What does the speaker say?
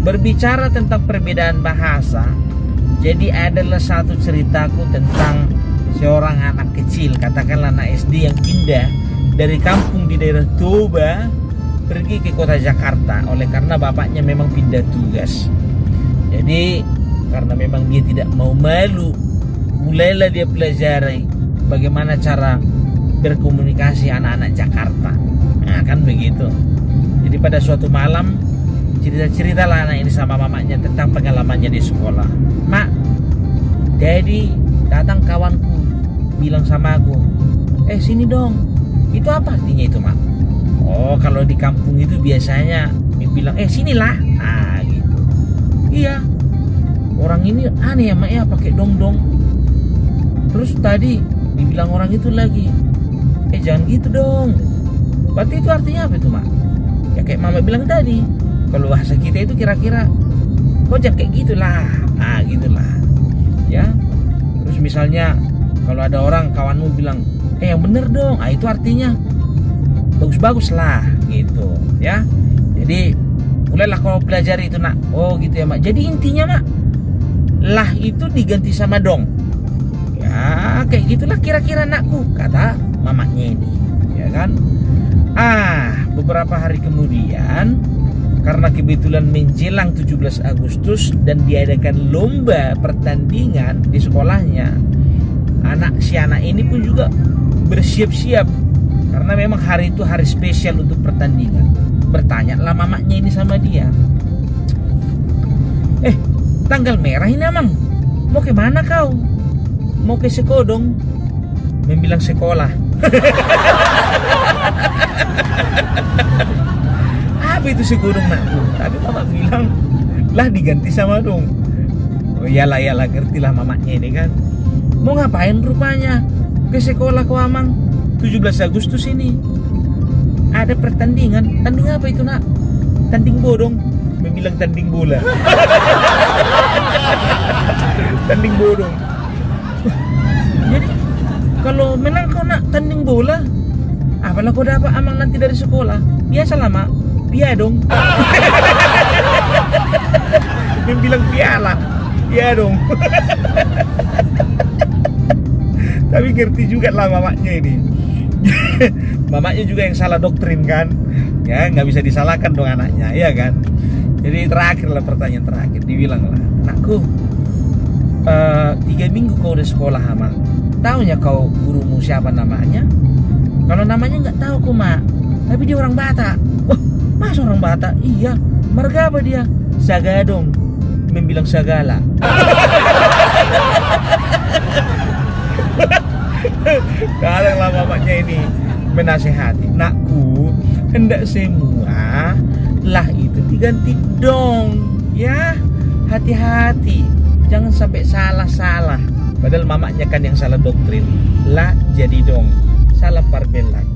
berbicara tentang perbedaan bahasa, jadi adalah satu ceritaku tentang seorang anak kecil, katakanlah anak SD yang pindah dari kampung di daerah Toba pergi ke kota Jakarta oleh karena bapaknya memang pindah tugas. Jadi karena memang dia tidak mau malu, mulailah dia pelajari bagaimana cara berkomunikasi anak-anak Jakarta. Nah kan begitu. Jadi pada suatu malam cerita-ceritalah anak ini sama mamanya tentang pengalamannya di sekolah. Mak, Daddy, datang kawanku bilang sama aku, sini dong. Itu apa artinya itu, Mak? Oh, kalau di kampung itu biasanya bilang, sinilah. Ah, gitu. Iya. Orang ini aneh ya, Mak, ya pakai dong-dong. Terus tadi dibilang orang itu lagi, jangan gitu dong. Berarti itu artinya apa itu, Mak? Ya kayak Mama bilang tadi. Kalau bahasa kita itu kira-kira kok jangan kayak gitulah. Ah, gitulah. Ya. Terus misalnya kalau ada orang kawanmu bilang, yang bener dong. Ah, itu artinya bagus-bagus lah gitu, ya. Jadi mulailah kau pelajari itu, Nak. Oh, gitu ya, Mak. Jadi intinya, Mak, lah itu diganti sama dong. Ya, kayak gitulah kira-kira, Nakku, kata mamanya ini, ya kan? Beberapa hari kemudian karena kebetulan menjelang 17 Agustus dan diadakan lomba pertandingan di sekolahnya, si anak ini pun juga bersiap-siap karena memang hari itu hari spesial untuk pertandingan. Bertanyalah mamanya ini sama dia, tanggal merah ini Amang, mau ke mana kau? Mau ke Sekodong? Membilang sekolah. Apa itu Sekodong, Nakku? Tapi mama bilang, lah diganti sama dong. Oh iyalah, ngertilah mamanya ini kan. Mau ngapain rupanya? Ke sekolah kau, Amang. 17 Agustus ini ada pertandingan. Tanding apa itu, Nak? Tanding bodong. Membilang tanding bola. Tanding bodong. Jadi kalau menang kau, Nak, tanding bola, apalah kau dapat, Amang, nanti dari sekolah? Biasalah, Mak, piadong. Membilang piala, piadong. Tapi ngerti juga lah mamanya ini. Mamanya juga yang salah doktrin kan, ya nggak bisa disalahkan dong anaknya, ya kan. Jadi terakhir lah, pertanyaan terakhir, dibilang lah, Nakku, 3 minggu kau udah sekolah, Amang. Taunya kau gurumu siapa namanya? Kalau namanya nggak tahu kok, Mak. Tapi dia orang Batak. Wah, masa orang Batak? Iya. Marga apa dia? Sagadong. Membilang segala. Kadanglah mamanya ini menasehati, Nakku, hendak semua lah itu diganti dong, ya. Hati-hati, jangan sampai salah-salah. Padahal mamanya kan yang salah doktrin. Lah jadi dong, salah parbelan.